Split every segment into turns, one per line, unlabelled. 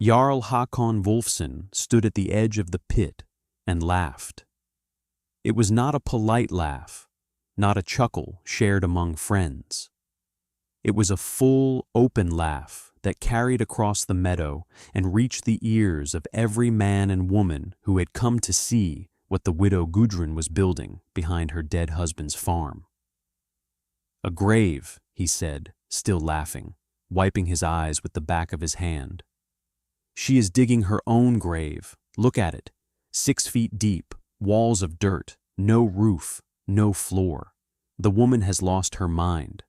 Jarl Hakon Wolfson stood at the edge of the pit and laughed. It was not a polite laugh, not a chuckle shared among friends. It was a full, open laugh that carried across the meadow and reached the ears of every man and woman who had come to see what the widow Gudrun was building behind her dead husband's farm. "A grave," he said, still laughing, wiping his eyes with the back of his hand. "She is digging her own grave. Look at it. 6 feet deep, walls of dirt, no roof, no floor. The woman has lost her mind."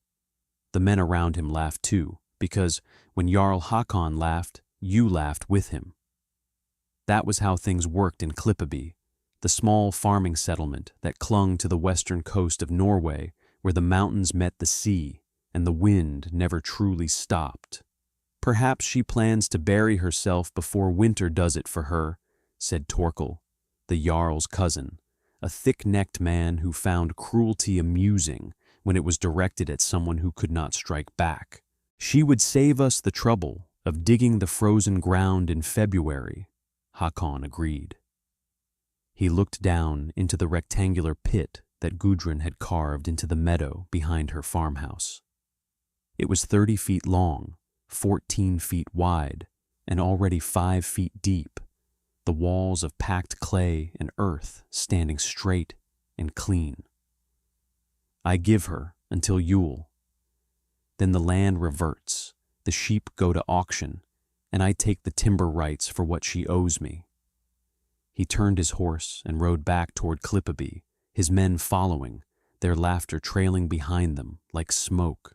The men around him laughed too, because when Jarl Hakon laughed, you laughed with him. That was how things worked in Klippeby, the small farming settlement that clung to the western coast of Norway, where the mountains met the sea and the wind never truly stopped. "Perhaps she plans to bury herself before winter does it for her," said Torkel, the Jarl's cousin, a thick-necked man who found cruelty amusing when it was directed at someone who could not strike back. "She would save us the trouble of digging the frozen ground in February," Hakon agreed. He looked down into the rectangular pit that Gudrun had carved into the meadow behind her farmhouse. It was 30 feet long, 14 feet wide, and already 5 feet deep, the walls of packed clay and earth standing straight and clean. "I give her until Yule. Then the land reverts, the sheep go to auction, and I take the timber rights for what she owes me." He turned his horse and rode back toward Klippeby, his men following, their laughter trailing behind them like smoke.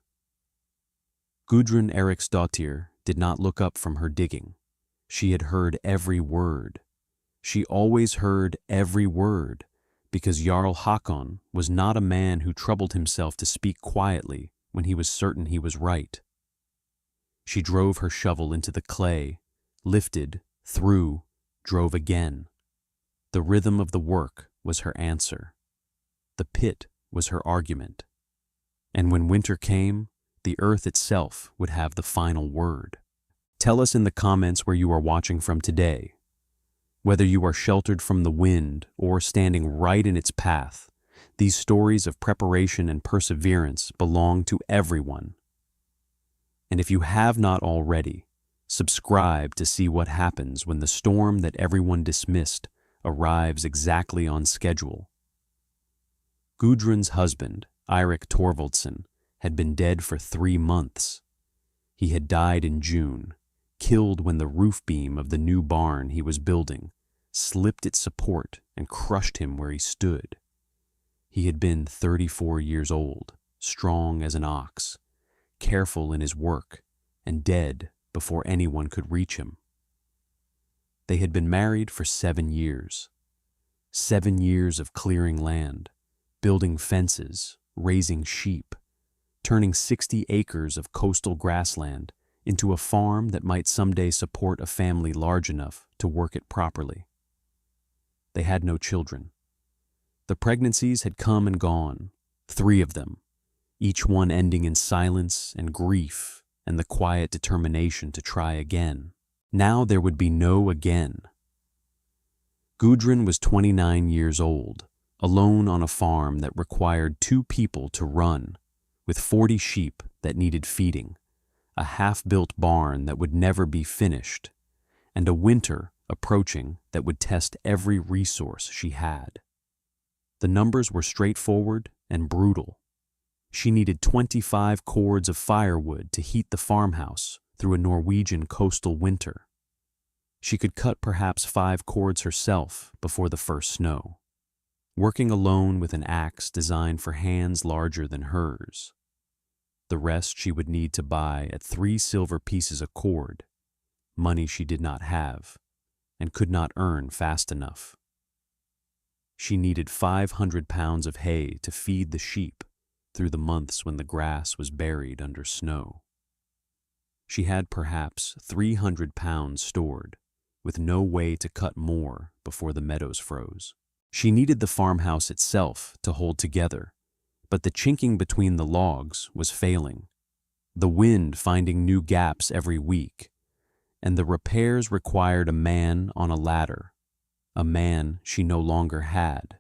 Gudrun Eriksdottir did not look up from her digging. She had heard every word. She always heard every word, because Jarl Hakon was not a man who troubled himself to speak quietly when he was certain he was right. She drove her shovel into the clay, lifted, threw, drove again. The rhythm of the work was her answer. The pit was her argument. And when winter came, the earth itself would have the final word. Tell us in the comments where you are watching from today. Whether you are sheltered from the wind or standing right in its path, these stories of preparation and perseverance belong to everyone. And if you have not already, subscribe to see what happens when the storm that everyone dismissed arrives exactly on schedule. Gudrun's husband, Eirik Thorvaldsson, had been dead for 3 months. He had died in June, killed when the roof beam of the new barn he was building slipped its support and crushed him where he stood. He had been 34 years old, strong as an ox, careful in his work, and dead before anyone could reach him. They had been married for 7 years. 7 years of clearing land, building fences, raising sheep, turning 60 acres of coastal grassland into a farm that might someday support a family large enough to work it properly. They had no children. The pregnancies had come and gone, 3 of them, each one ending in silence and grief and the quiet determination to try again. Now there would be no again. Gudrun was 29 years old, alone on a farm that required 2 people to run, with 40 sheep that needed feeding, a half-built barn that would never be finished, and a winter approaching that would test every resource she had. The numbers were straightforward and brutal. She needed 25 cords of firewood to heat the farmhouse through a Norwegian coastal winter. She could cut perhaps 5 cords herself before the first snow, working alone with an axe designed for hands larger than hers. The rest she would need to buy at 3 silver pieces a cord, money she did not have and could not earn fast enough. She needed 500 pounds of hay to feed the sheep through the months when the grass was buried under snow. She had perhaps 300 pounds stored, with no way to cut more before the meadows froze. She needed the farmhouse itself to hold together, but the chinking between the logs was failing, the wind finding new gaps every week, and the repairs required a man on a ladder, a man she no longer had.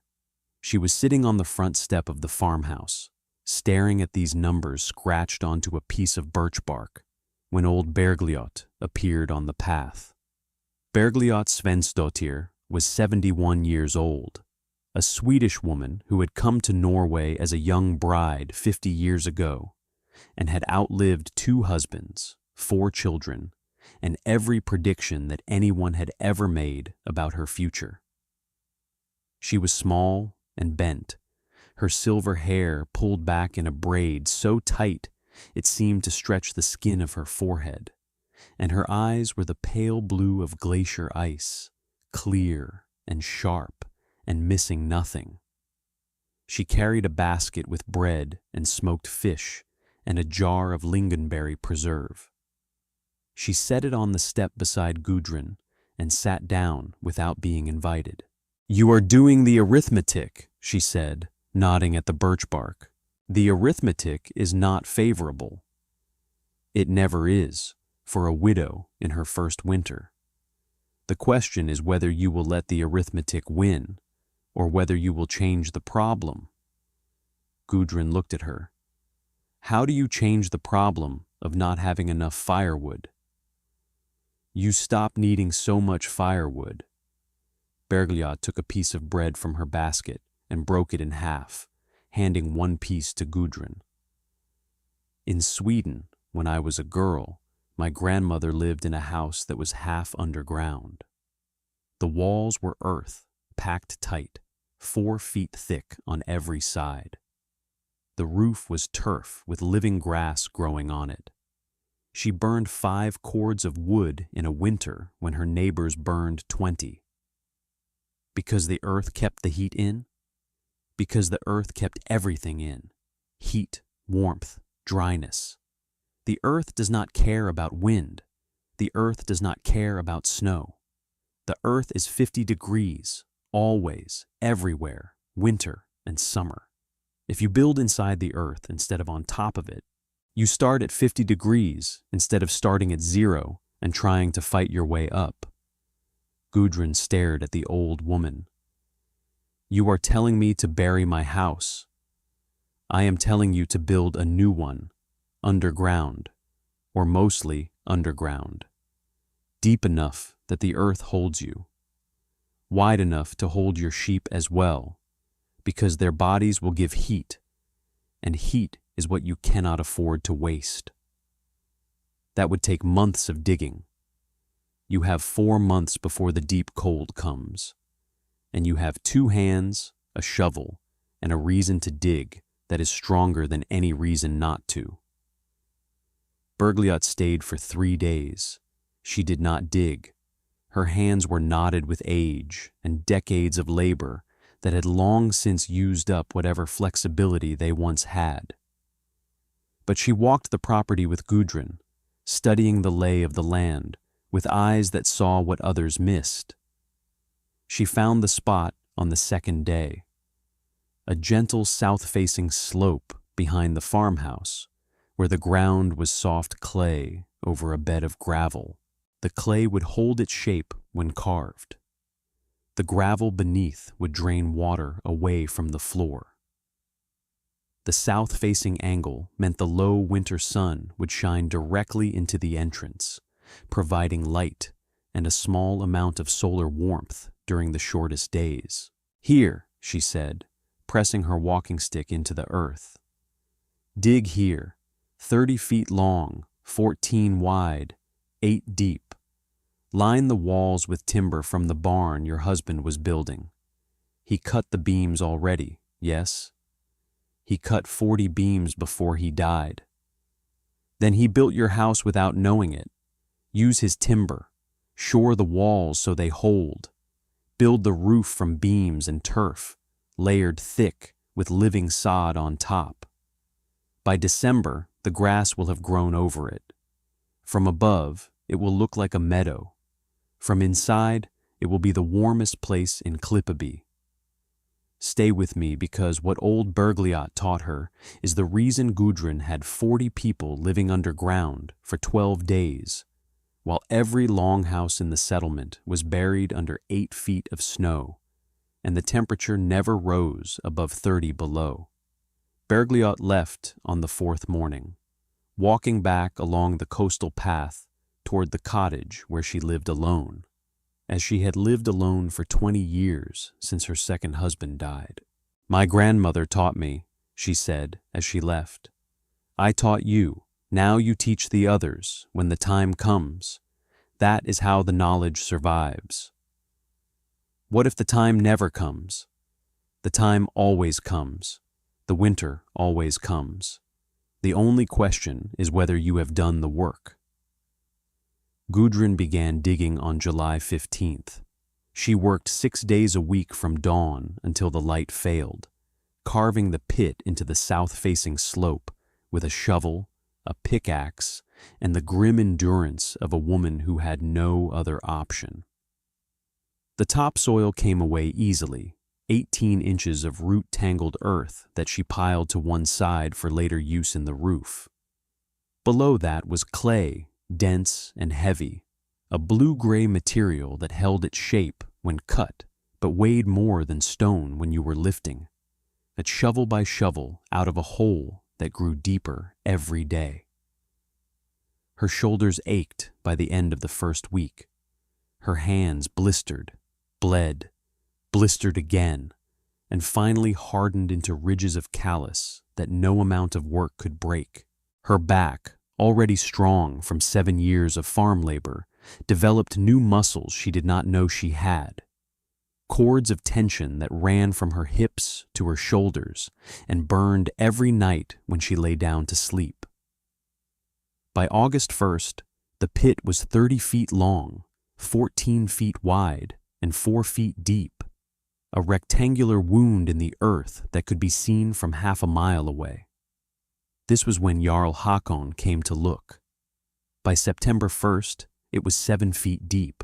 She was sitting on the front step of the farmhouse, staring at these numbers scratched onto a piece of birch bark, when old Bergliot appeared on the path. Bergliot Svensdottir was 71 years old, a Swedish woman who had come to Norway as a young bride 50 years ago and had outlived 2 husbands, 4 children, and every prediction that anyone had ever made about her future. She was small and bent, her silver hair pulled back in a braid so tight it seemed to stretch the skin of her forehead, and her eyes were the pale blue of glacier ice, clear and sharp and missing nothing. She carried a basket with bread and smoked fish and a jar of lingonberry preserve. She set it on the step beside Gudrun and sat down without being invited. "You are doing the arithmetic," she said, nodding at the birch bark. "The arithmetic is not favorable. It never is, for a widow in her first winter. The question is whether you will let the arithmetic win, or whether you will change the problem." Gudrun looked at her. "How do you change the problem of not having enough firewood?" "You stop needing so much firewood." Bergliot took a piece of bread from her basket and broke it in half, handing one piece to Gudrun. "In Sweden, when I was a girl, my grandmother lived in a house that was half underground. The walls were earth, packed tight, 4 feet thick on every side. The roof was turf with living grass growing on it. She burned 5 cords of wood in a winter when her neighbors burned 20. Because the earth kept the heat in? Because the earth kept everything in. Heat, warmth, dryness. The earth does not care about wind. The earth does not care about snow. The earth is 50 degrees, always, everywhere, winter and summer. If you build inside the earth instead of on top of it, you start at 50 degrees instead of starting at 0 and trying to fight your way up." Gudrun stared at the old woman. "You are telling me to bury my house. I am telling you to build a new one, underground, or mostly underground, deep enough that the earth holds you, wide enough to hold your sheep as well, because their bodies will give heat, and heat is what you cannot afford to waste. That would take months of digging. You have 4 months before the deep cold comes, and you have 2 hands, a shovel, and a reason to dig that is stronger than any reason not to." Bergliot stayed for 3 days. She did not dig. Her hands were knotted with age and decades of labor that had long since used up whatever flexibility they once had. But she walked the property with Gudrun, studying the lay of the land with eyes that saw what others missed. She found the spot on the 2nd day, a gentle south-facing slope behind the farmhouse, where the ground was soft clay over a bed of gravel. The clay would hold its shape when carved. The gravel beneath would drain water away from the floor. The south-facing angle meant the low winter sun would shine directly into the entrance, providing light and a small amount of solar warmth during the shortest days. "Here," she said, pressing her walking stick into the earth. "Dig here, 30 feet long, 14 wide, 8 deep. Line the walls with timber from the barn your husband was building. He cut the beams already, yes? He cut 40 beams before he died. Then he built your house without knowing it. Use his timber. Shore the walls so they hold. Build the roof from beams and turf, layered thick with living sod on top. By December, the grass will have grown over it. From above, it will look like a meadow. From inside, it will be the warmest place in Klippaby. Stay with me because what old Bergliot taught her is the reason Gudrun had 40 people living underground for 12 days, while every longhouse in the settlement was buried under 8 feet of snow, and the temperature never rose above 30 below. Bergljot left on the 4th morning, walking back along the coastal path toward the cottage where she lived alone, as she had lived alone for 20 years since her second husband died. "My grandmother taught me," she said as she left. "I taught you. Now you teach the others when the time comes. That is how the knowledge survives." What if the time never comes? The time always comes. The winter always comes. The only question is whether you have done the work. Gudrun began digging on July 15th. She worked 6 days a week from dawn until the light failed, carving the pit into the south-facing slope with a shovel, a pickaxe, and the grim endurance of a woman who had no other option. The topsoil came away easily, 18 inches of root-tangled earth that she piled to one side for later use in the roof. Below that was clay, dense and heavy, a blue-gray material that held its shape when cut, but weighed more than stone when you were lifting, at shovel by shovel out of a hole that grew deeper every day. Her shoulders ached by the end of the first week. Her hands blistered, bled, blistered again, and finally hardened into ridges of callus that no amount of work could break. Her back, already strong from 7 years of farm labor, developed new muscles she did not know she had. Cords of tension that ran from her hips to her shoulders and burned every night when she lay down to sleep. By August 1st, the pit was 30 feet long, 14 feet wide, and 4 feet deep, a rectangular wound in the earth that could be seen from half a mile away. This was when Jarl Hakon came to look. By September 1st, it was 7 feet deep.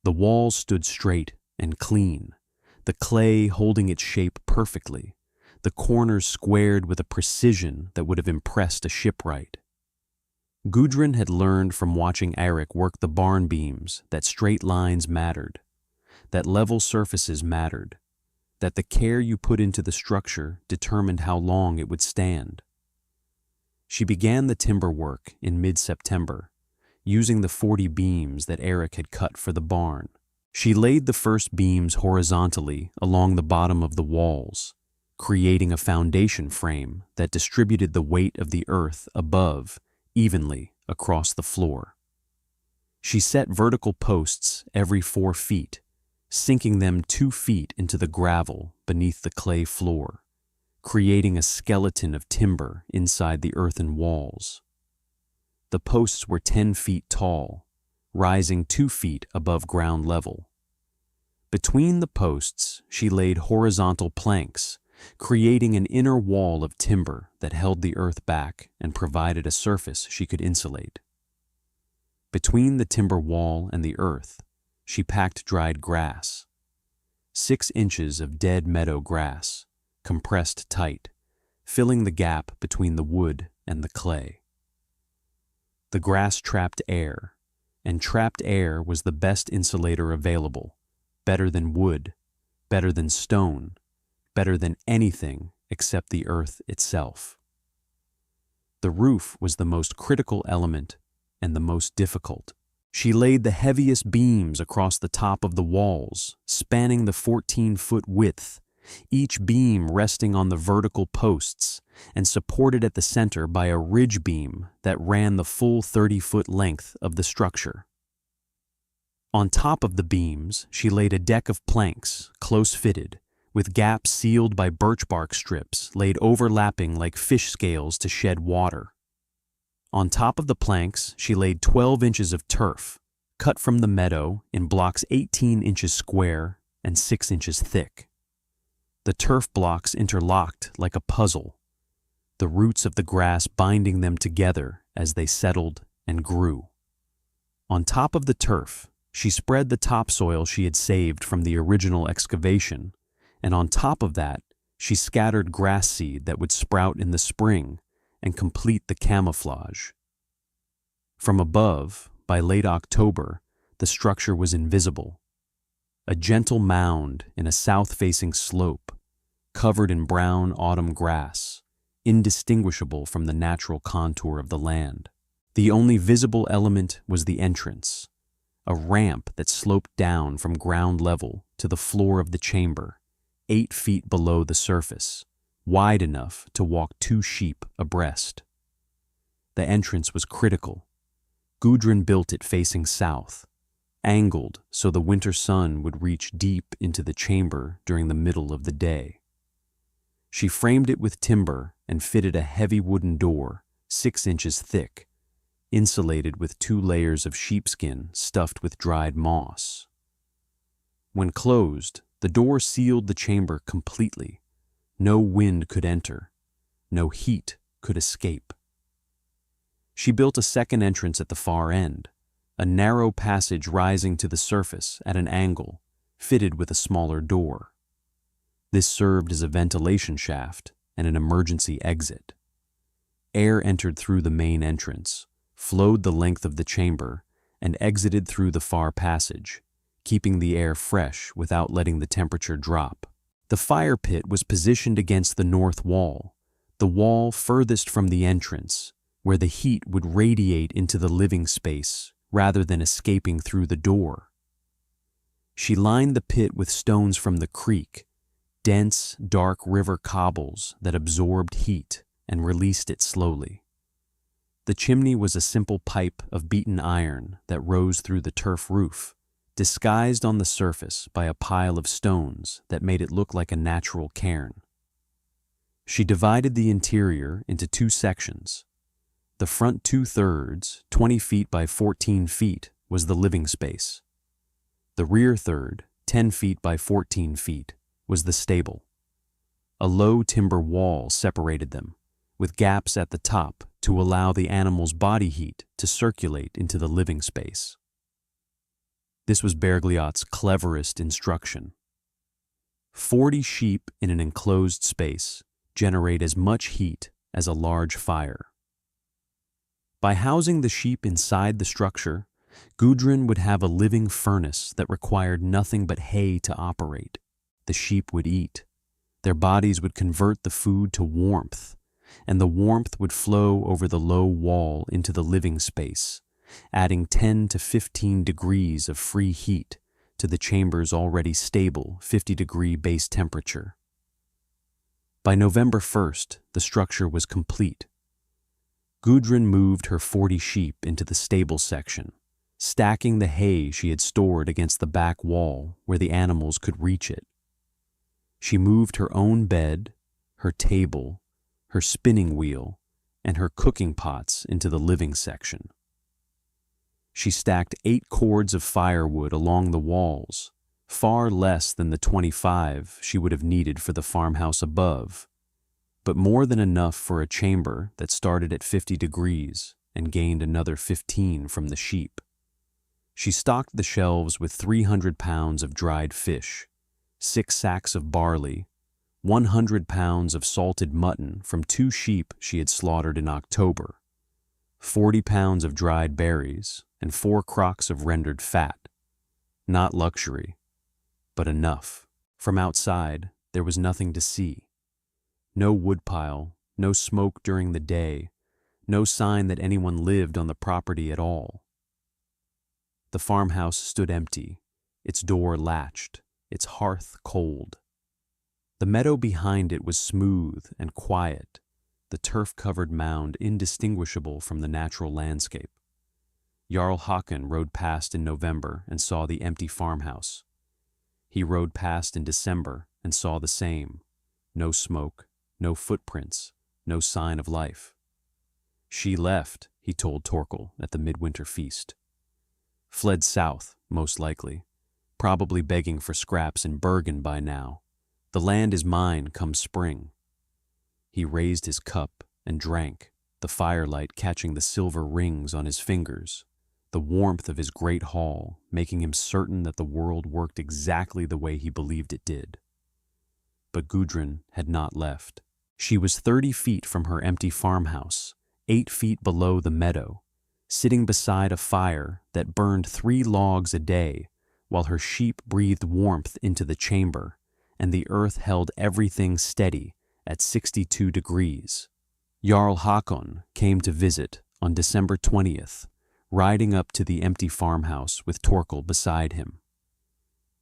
The walls stood straight and clean, the clay holding its shape perfectly, the corners squared with a precision that would have impressed a shipwright. Gudrun had learned from watching Eirik work the barn beams that straight lines mattered, that level surfaces mattered, that the care you put into the structure determined how long it would stand. She began the timber work in mid-September, using the 40 beams that Eirik had cut for the barn. She laid the first beams horizontally along the bottom of the walls, creating a foundation frame that distributed the weight of the earth above evenly across the floor. She set vertical posts every 4 feet, sinking them 2 feet into the gravel beneath the clay floor, creating a skeleton of timber inside the earthen walls. The posts were 10 feet tall, rising 2 feet above ground level. Between the posts, she laid horizontal planks, creating an inner wall of timber that held the earth back and provided a surface she could insulate. Between the timber wall and the earth, she packed dried grass. 6 inches of dead meadow grass, compressed tight, filling the gap between the wood and the clay. The grass trapped air, and trapped air was the best insulator available, better than wood, better than stone, better than anything except the earth itself. The roof was the most critical element and the most difficult. She laid the heaviest beams across the top of the walls, spanning the 14-foot width, each beam resting on the vertical posts and supported at the center by a ridge beam that ran the full 30-foot length of the structure. On top of the beams, she laid a deck of planks, close-fitted, with gaps sealed by birch bark strips laid overlapping like fish scales to shed water. On top of the planks, she laid 12 inches of turf, cut from the meadow in blocks 18 inches square and 6 inches thick. The turf blocks interlocked like a puzzle, the roots of the grass binding them together as they settled and grew. On top of the turf, she spread the topsoil she had saved from the original excavation, and on top of that, she scattered grass seed that would sprout in the spring and complete the camouflage. From above, by late October, the structure was invisible. A gentle mound in a south-facing slope, covered in brown autumn grass, indistinguishable from the natural contour of the land. The only visible element was the entrance, a ramp that sloped down from ground level to the floor of the chamber, 8 feet below the surface, wide enough to walk 2 sheep abreast. The entrance was critical. Gudrun built it facing south, angled so the winter sun would reach deep into the chamber during the middle of the day. She framed it with timber and fitted a heavy wooden door, 6 inches thick, insulated with 2 layers of sheepskin stuffed with dried moss. When closed, the door sealed the chamber completely. No wind could enter, no heat could escape. She built a second entrance at the far end, a narrow passage rising to the surface at an angle, fitted with a smaller door. This served as a ventilation shaft and an emergency exit. Air entered through the main entrance, flowed the length of the chamber, and exited through the far passage, keeping the air fresh without letting the temperature drop. The fire pit was positioned against the north wall, the wall furthest from the entrance, where the heat would radiate into the living space rather than escaping through the door. She lined the pit with stones from the creek, dense, dark river cobbles that absorbed heat and released it slowly. The chimney was a simple pipe of beaten iron that rose through the turf roof, disguised on the surface by a pile of stones that made it look like a natural cairn. She divided the interior into 2 sections. The front 2/3, 20 feet by 14 feet, was the living space. The rear third, 10 feet by 14 feet, was the stable. A low timber wall separated them, with gaps at the top to allow the animal's body heat to circulate into the living space. This was Bergliot's cleverest instruction. 40 sheep in an enclosed space generate as much heat as a large fire. By housing the sheep inside the structure, Gudrun would have a living furnace that required nothing but hay to operate. The sheep would eat. Their bodies would convert the food to warmth, and the warmth would flow over the low wall into the living space, adding 10 to 15 degrees of free heat to the chamber's already stable 50-degree base temperature. By November 1st, the structure was complete. Gudrun moved her 40 sheep into the stable section, stacking the hay she had stored against the back wall where the animals could reach it. She moved her own bed, her table, her spinning wheel, and her cooking pots into the living section. She stacked 8 cords of firewood along the walls, far less than the 25 she would have needed for the farmhouse above, but more than enough for a chamber that started at 50 degrees and gained another 15 from the sheep. She stocked the shelves with 300 pounds of dried fish, 6 sacks of barley, 100 pounds of salted mutton from 2 sheep she had slaughtered in October, 40 pounds of dried berries, and 4 crocks of rendered fat. Not luxury, but enough. From outside, there was nothing to see. No woodpile, no smoke during the day, no sign that anyone lived on the property at all. The farmhouse stood empty, its door latched, its hearth cold. The meadow behind it was smooth and quiet, the turf-covered mound indistinguishable from the natural landscape. Jarl Håkon rode past in November and saw the empty farmhouse. He rode past in December and saw the same. No smoke, no footprints, no sign of life. She left, he told Torkel at the midwinter feast. Fled south, most likely, probably begging for scraps in Bergen by now. The land is mine come spring. He raised his cup and drank, the firelight catching the silver rings on his fingers, the warmth of his great hall making him certain that the world worked exactly the way he believed it did. But Gudrun had not left. She was 30 feet from her empty farmhouse, 8 feet below the meadow, sitting beside a fire that burned 3 logs a day while her sheep breathed warmth into the chamber and the earth held everything steady at 62 degrees. Jarl Hakon came to visit on December 20th, riding up to the empty farmhouse with Torkel beside him.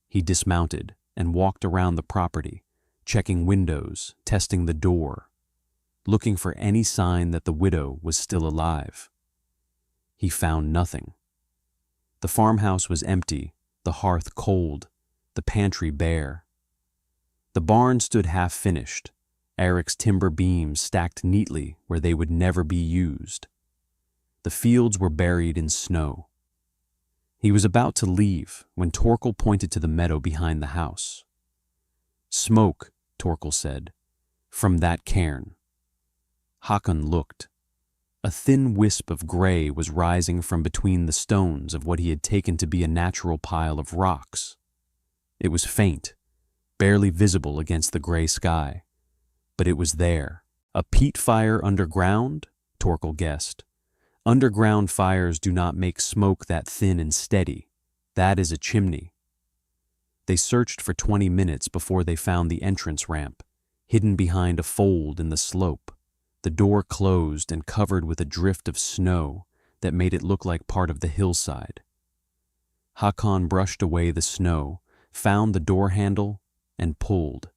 He dismounted and walked around the property, checking windows, testing the door, looking for any sign that the widow was still alive. He found nothing. The farmhouse was empty, the hearth cold, the pantry bare. The barn stood half-finished, Eric's timber beams stacked neatly where they would never be used. The fields were buried in snow. He was about to leave when Torkel pointed to the meadow behind the house. "Smoke," Torkel said, "from that cairn." Hakon looked. A thin wisp of gray was rising from between the stones of what he had taken to be a natural pile of rocks. It was faint, barely visible against the gray sky, but it was there. A peat fire underground? Torkel guessed. Underground fires do not make smoke that thin and steady. That is a chimney. They searched for 20 minutes before they found the entrance ramp, hidden behind a fold in the slope. The door closed and covered with a drift of snow that made it look like part of the hillside. Hakon brushed away the snow, found the door handle, and pulled.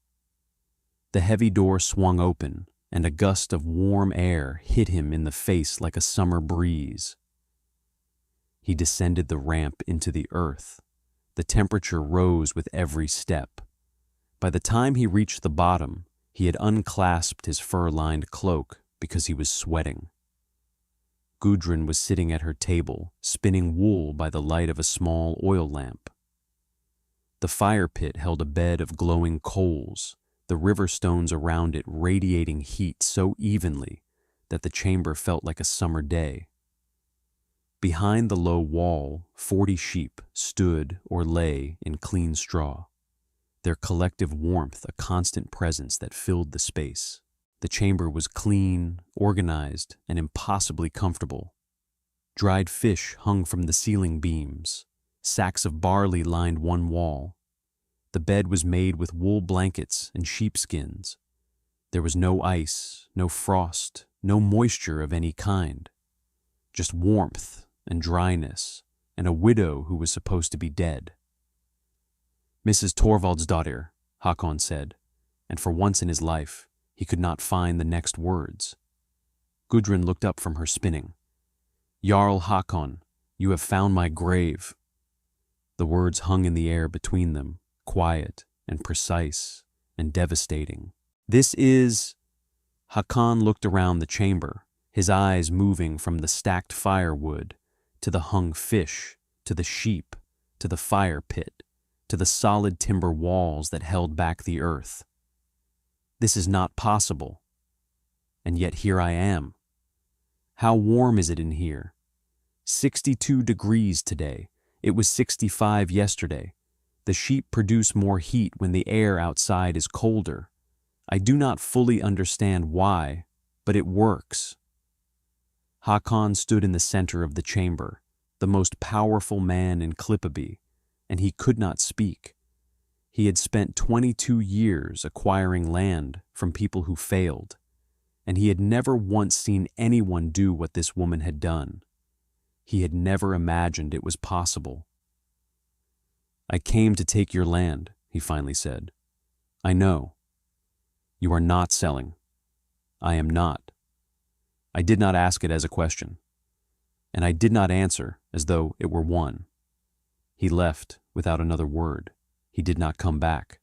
The heavy door swung open, and a gust of warm air hit him in the face like a summer breeze. He descended the ramp into the earth. The temperature rose with every step. By the time he reached the bottom, he had unclasped his fur-lined cloak because he was sweating. Gudrun was sitting at her table, spinning wool by the light of a small oil lamp. The fire pit held a bed of glowing coals, the river stones around it radiating heat so evenly that the chamber felt like a summer day. Behind the low wall, 40 sheep stood or lay in clean straw, their collective warmth a constant presence that filled the space. The chamber was clean, organized, and impossibly comfortable. Dried fish hung from the ceiling beams. Sacks of barley lined one wall. The bed was made with wool blankets and sheepskins. There was no ice, no frost, no moisture of any kind. Just warmth and dryness, and a widow who was supposed to be dead. "Mrs. Torvaldsdottir," Hakon said, and for once in his life, he could not find the next words. Gudrun looked up from her spinning. "Jarl Hakon, you have found my grave." The words hung in the air between them, quiet and precise and devastating. "This is..." Hakon looked around the chamber, his eyes moving from the stacked firewood to the hung fish, to the sheep, to the fire pit, to the solid timber walls that held back the earth. "This is not possible. And yet here I am. How warm is it in here? 62 degrees today. It was 65 yesterday. The sheep produce more heat when the air outside is colder. I do not fully understand why, but it works." Hakon stood in the center of the chamber, the most powerful man in Klippaby, and he could not speak. He had spent 22 years acquiring land from people who failed, and he had never once seen anyone do what this woman had done. He had never imagined it was possible. "I came to take your land," he finally said. "I know. You are not selling. I am not. I did not ask it as a question, and I did not answer as though it were one." He left without another word. He did not come back.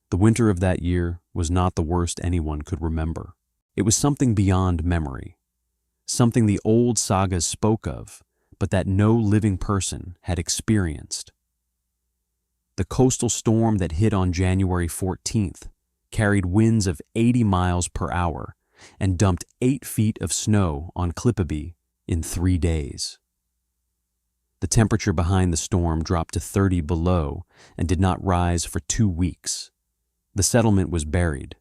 The winter of that year was not the worst anyone could remember. It was something beyond memory, something the old sagas spoke of, but that no living person had experienced. The coastal storm that hit on January 14th carried winds of 80 miles per hour and dumped 8 feet of snow on Klippaby in 3 days. The temperature behind the storm dropped to 30 below and did not rise for 2 weeks. The settlement was buried,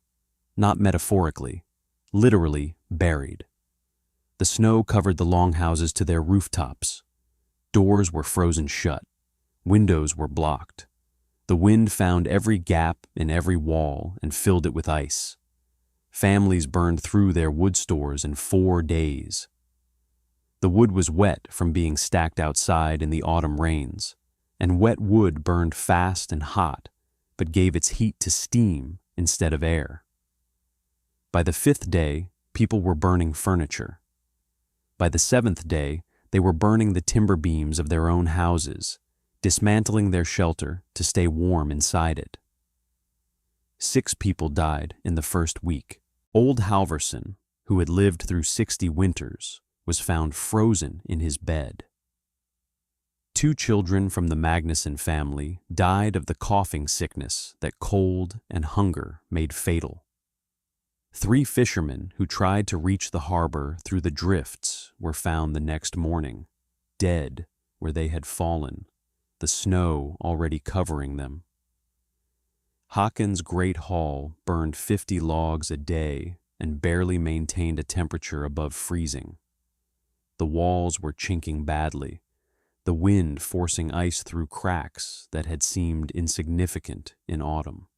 not metaphorically, literally buried. The snow covered the longhouses to their rooftops. Doors were frozen shut. Windows were blocked. The wind found every gap in every wall and filled it with ice. Families burned through their wood stores in 4 days. The wood was wet from being stacked outside in the autumn rains, and wet wood burned fast and hot, but gave its heat to steam instead of air. By the 5th day, people were burning furniture. By the 7th day, they were burning the timber beams of their own houses, dismantling their shelter to stay warm inside it. 6 people died in the first week. Old Halvorson, who had lived through 60 winters, was found frozen in his bed. 2 children from the Magnusson family died of the coughing sickness that cold and hunger made fatal. 3 fishermen who tried to reach the harbor through the drifts were found the next morning, dead where they had fallen, the snow already covering them. Haakon's great hall burned 50 logs a day and barely maintained a temperature above freezing. The walls were chinking badly, the wind forcing ice through cracks that had seemed insignificant in autumn.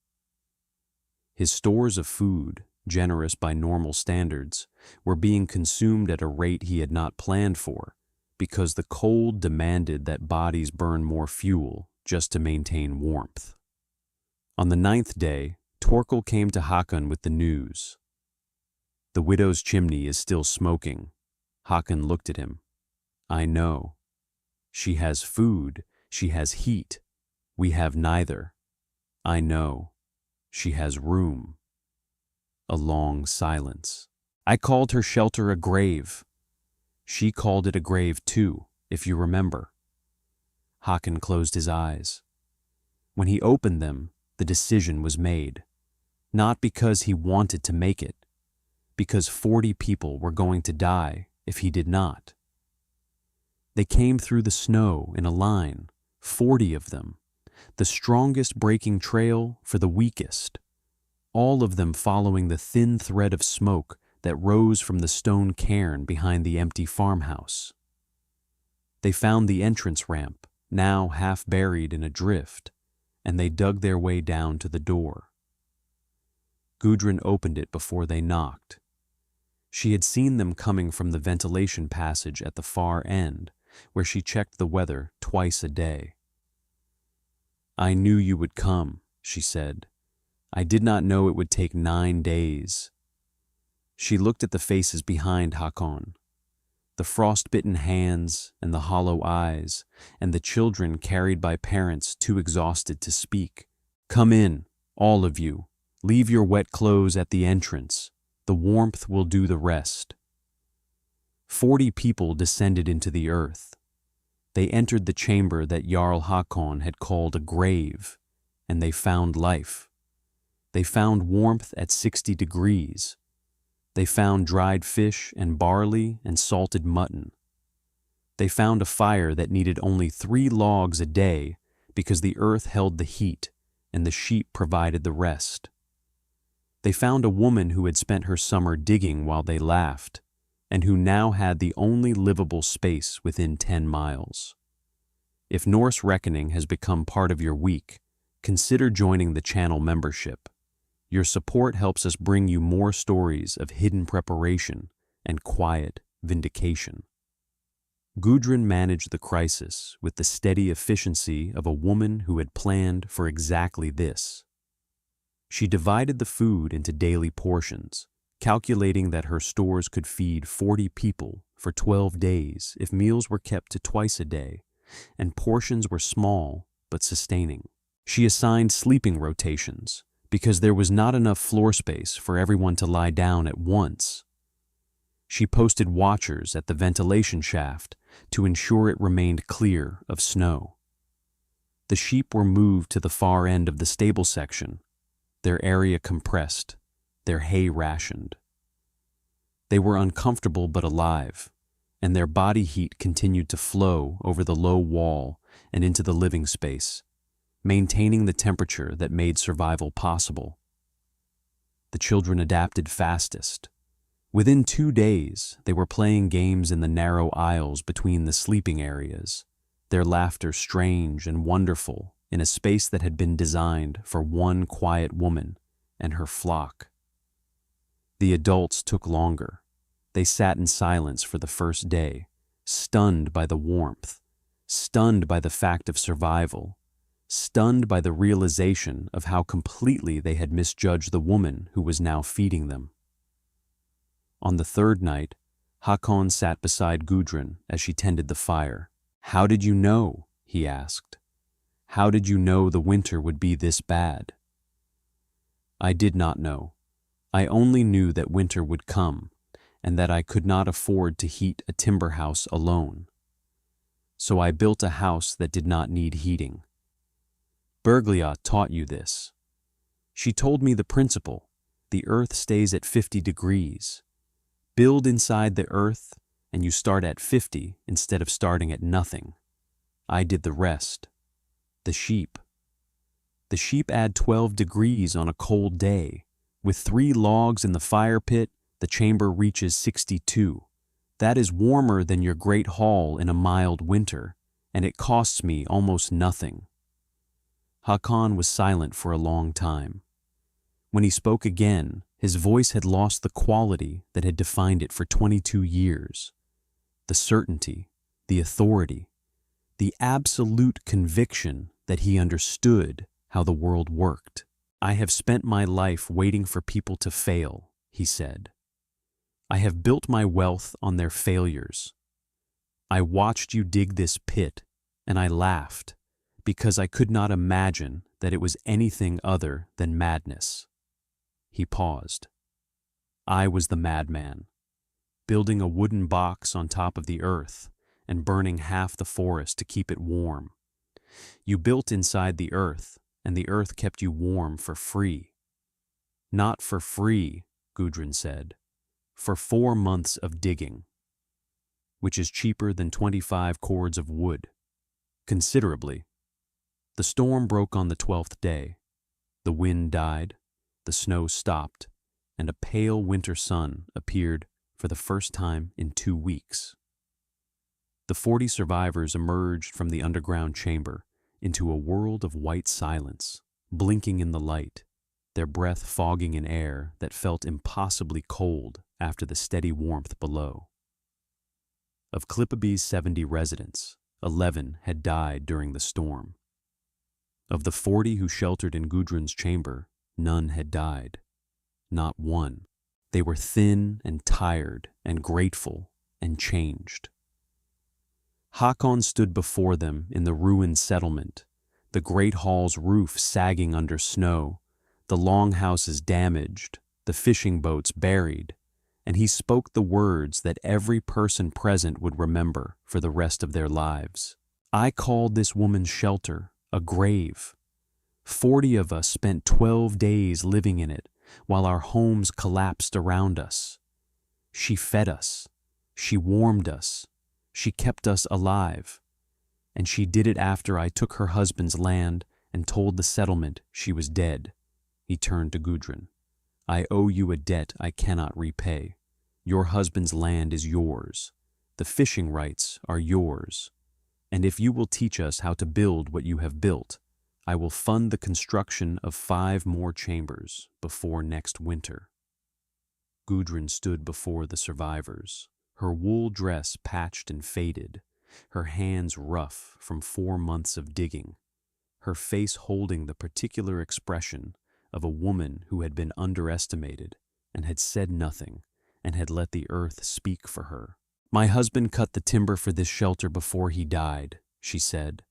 His stores of food, generous by normal standards, were being consumed at a rate he had not planned for, because the cold demanded that bodies burn more fuel just to maintain warmth. On the 9th day, Torkel came to Hakon with the news. "The widow's chimney is still smoking." Hakon looked at him. "I know. She has food, she has heat. We have neither. I know. She has room." A long silence. "I called her shelter a grave. She called it a grave too, if you remember." Hakon closed his eyes. When he opened them, the decision was made. Not because he wanted to make it, because 40 people were going to die if he did not. They came through the snow in a line, 40 of them, the strongest breaking trail for the weakest, all of them following the thin thread of smoke that rose from the stone cairn behind the empty farmhouse. They found the entrance ramp, now half buried in a drift, and they dug their way down to the door. Gudrun opened it before they knocked. She had seen them coming from the ventilation passage at the far end, where she checked the weather twice a day. "I knew you would come," she said. "I did not know it would take 9 days." She looked at the faces behind Hakon, the frostbitten hands and the hollow eyes, and the children carried by parents too exhausted to speak. "Come in, all of you. Leave your wet clothes at the entrance. The warmth will do the rest." 40 people descended into the earth. They entered the chamber that Jarl Hakon had called a grave, and they found life. They found warmth at 60 degrees. They found dried fish and barley and salted mutton. They found a fire that needed only 3 logs a day because the earth held the heat and the sheep provided the rest. They found a woman who had spent her summer digging while they laughed, and who now had the only livable space within 10 miles. If Norse reckoning has become part of your week, consider joining the channel membership. Your support helps us bring you more stories of hidden preparation and quiet vindication. Gudrun managed the crisis with the steady efficiency of a woman who had planned for exactly this. She divided the food into daily portions, calculating that her stores could feed 40 people for 12 days if meals were kept to twice a day, and portions were small but sustaining. She assigned sleeping rotations because there was not enough floor space for everyone to lie down at once. She posted watchers at the ventilation shaft to ensure it remained clear of snow. The sheep were moved to the far end of the stable section, their area compressed, their hay rationed. They were uncomfortable but alive, and their body heat continued to flow over the low wall and into the living space, maintaining the temperature that made survival possible. The children adapted fastest. Within 2 days, they were playing games in the narrow aisles between the sleeping areas, their laughter strange and wonderful in a space that had been designed for one quiet woman and her flock. The adults took longer. They sat in silence for the first day, stunned by the warmth, stunned by the fact of survival, stunned by the realization of how completely they had misjudged the woman who was now feeding them. On the third night, Hakon sat beside Gudrun as she tended the fire. "How did you know?" he asked. "How did you know the winter would be this bad?" "I did not know. I only knew that winter would come, and that I could not afford to heat a timber house alone. So I built a house that did not need heating. Bergliot taught you this. She told me the principle: the earth stays at 50 degrees. Build inside the earth, and you start at 50 instead of starting at nothing. I did the rest. The sheep. The sheep add 12 degrees on a cold day. With 3 logs in the fire pit, the chamber reaches 62. That is warmer than your great hall in a mild winter, and it costs me almost nothing." Hakon was silent for a long time. When he spoke again, his voice had lost the quality that had defined it for 22 years. The certainty, the authority, the absolute conviction that he understood how the world worked. "I have spent my life waiting for people to fail," he said. "I have built my wealth on their failures. I watched you dig this pit, and I laughed, because I could not imagine that it was anything other than madness." He paused. "I was the madman, building a wooden box on top of the earth and burning half the forest to keep it warm. You built inside the earth, and the earth kept you warm for free." "Not for free," Gudrun said. "For 4 months of digging, which is cheaper than 25 cords of wood. Considerably." The storm broke on the 12th day. The wind died, the snow stopped, and a pale winter sun appeared for the first time in 2 weeks. The 40 survivors emerged from the underground chamber into a world of white silence, blinking in the light, their breath fogging in air that felt impossibly cold after the steady warmth below. Of Klippaby's 70 residents, 11 had died during the storm. Of the 40 who sheltered in Gudrun's chamber, none had died. Not one. They were thin and tired and grateful and changed. Hakon stood before them in the ruined settlement, the great hall's roof sagging under snow, the longhouses damaged, the fishing boats buried, and he spoke the words that every person present would remember for the rest of their lives. "I called this woman's shelter a grave. 40 of us spent 12 days living in it while our homes collapsed around us. She fed us, she warmed us, she kept us alive, and she did it after I took her husband's land and told the settlement she was dead." He turned to Gudrun. "I owe you a debt I cannot repay. Your husband's land is yours. The fishing rights are yours. And if you will teach us how to build what you have built, I will fund the construction of 5 more chambers before next winter." Gudrun stood before the survivors, her wool dress patched and faded, her hands rough from 4 months of digging, her face holding the particular expression of a woman who had been underestimated and had said nothing and had let the earth speak for her. "My husband cut the timber for this shelter before he died," she said.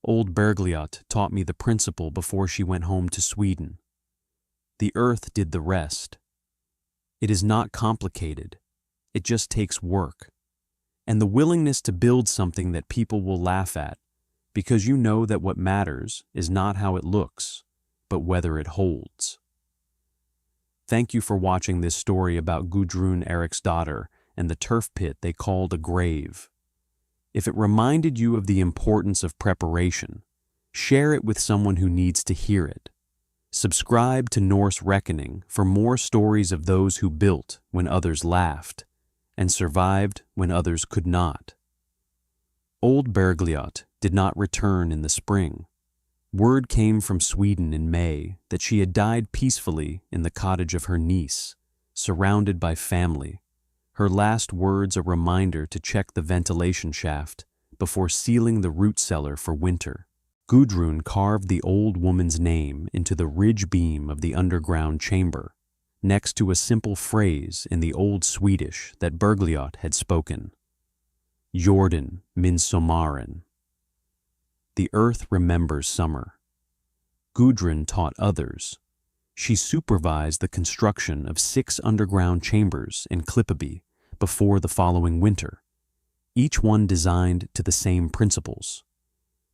"Old Bergliot taught me the principle before she went home to Sweden. The earth did the rest. It is not complicated. It just takes work, and the willingness to build something that people will laugh at, because you know that what matters is not how it looks, but whether it holds." Thank you for watching this story about Gudrun Eriksdotter and the turf pit they called a grave. If it reminded you of the importance of preparation, share it with someone who needs to hear it. Subscribe to Norse Reckoning for more stories of those who built when others laughed and survived when others could not. Old Bergliot did not return in the spring. Word came from Sweden in May that she had died peacefully in the cottage of her niece, surrounded by family, her last words a reminder to check the ventilation shaft before sealing the root cellar for winter. Gudrun carved the old woman's name into the ridge beam of the underground chamber, next to a simple phrase in the Old Swedish that Bergliot had spoken. Jorden min sommaren. The earth remembers summer. Gudrun taught others. She supervised the construction of 6 underground chambers in Klippeby before the following winter, each one designed to the same principles.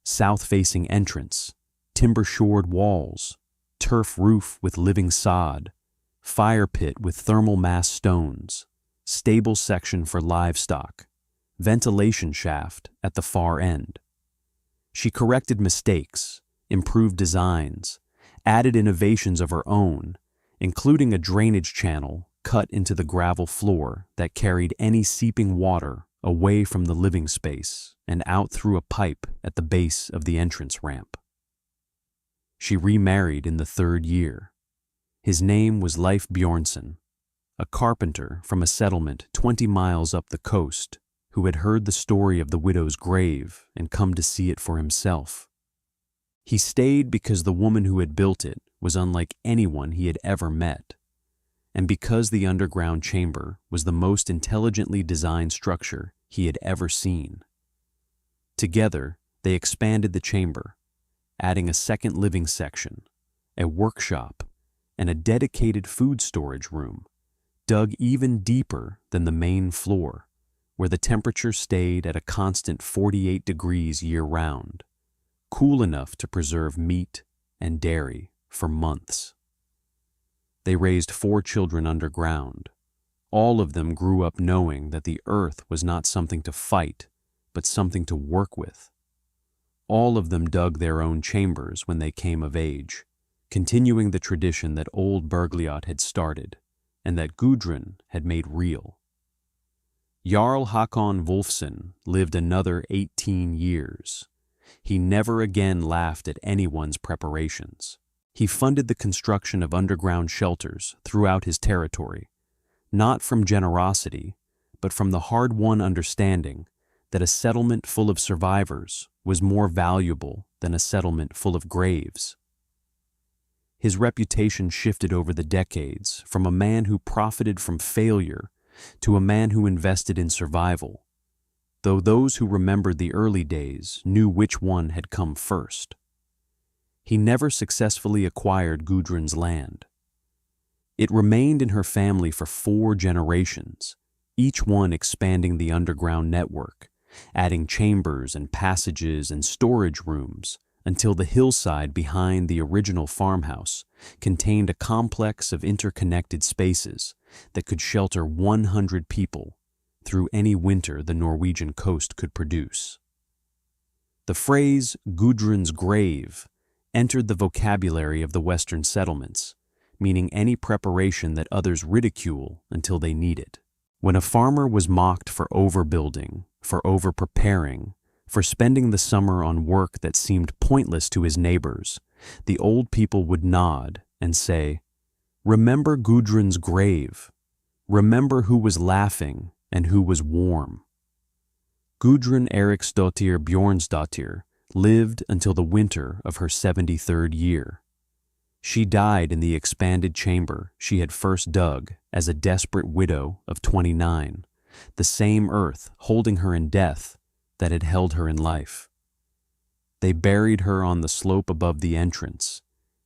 South-facing entrance, timber-shored walls, turf roof with living sod, fire pit with thermal mass stones, stable section for livestock, ventilation shaft at the far end. She corrected mistakes, improved designs, added innovations of her own, including a drainage channel cut into the gravel floor that carried any seeping water away from the living space and out through a pipe at the base of the entrance ramp. She remarried in the 3rd year. His name was Leif Bjornsson, a carpenter from a settlement 20 miles up the coast who had heard the story of the widow's grave and come to see it for himself. He stayed because the woman who had built it was unlike anyone he had ever met, and because the underground chamber was the most intelligently designed structure he had ever seen. Together, they expanded the chamber, adding a second living section, a workshop, and a dedicated food storage room, dug even deeper than the main floor, where the temperature stayed at a constant 48 degrees year-round, cool enough to preserve meat and dairy for months. They raised 4 children underground. All of them grew up knowing that the earth was not something to fight, but something to work with. All of them dug their own chambers when they came of age, continuing the tradition that old Bergliot had started and that Gudrun had made real. Jarl Hakon Wolfson lived another 18 years. He never again laughed at anyone's preparations. He funded the construction of underground shelters throughout his territory, not from generosity, but from the hard-won understanding that a settlement full of survivors was more valuable than a settlement full of graves. His reputation shifted over the decades from a man who profited from failure to a man who invested in survival, though those who remembered the early days knew which one had come first. He never successfully acquired Gudrun's land. It remained in her family for 4 generations, each one expanding the underground network, adding chambers and passages and storage rooms until the hillside behind the original farmhouse contained a complex of interconnected spaces that could shelter 100 people through any winter the Norwegian coast could produce. The phrase Gudrun's grave entered the vocabulary of the Western settlements, meaning any preparation that others ridicule until they need it. When a farmer was mocked for overbuilding, for over-preparing, for spending the summer on work that seemed pointless to his neighbors, the old people would nod and say, "Remember Gudrun's grave. Remember who was laughing and who was warm." Gudrun Eriksdottir Bjornsdottir lived until the winter of her 73rd year. She died in the expanded chamber she had first dug as a desperate widow of 29, the same earth holding her in death that had held her in life. They buried her on the slope above the entrance,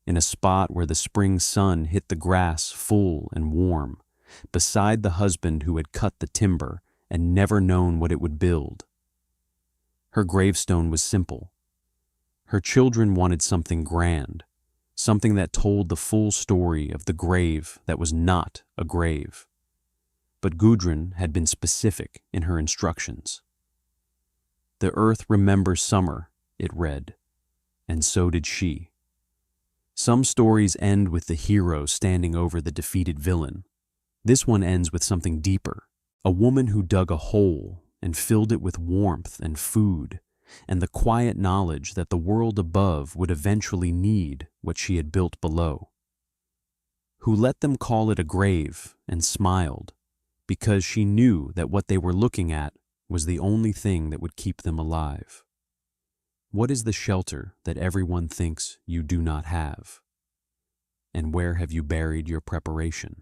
in a spot where the spring sun hit the grass full and warm, beside the husband who had cut the timber and never known what it would build. Her gravestone was simple. Her children wanted something grand, something that told the full story of the grave that was not a grave. But Gudrun had been specific in her instructions. "The earth remembers summer," it read, and so did she. Some stories end with the hero standing over the defeated villain. This one ends with something deeper. A woman who dug a hole and filled it with warmth and food, and the quiet knowledge that the world above would eventually need what she had built below. Who let them call it a grave and smiled, because she knew that what they were looking at was the only thing that would keep them alive. What is the shelter that everyone thinks you do not have? And where have you buried your preparation?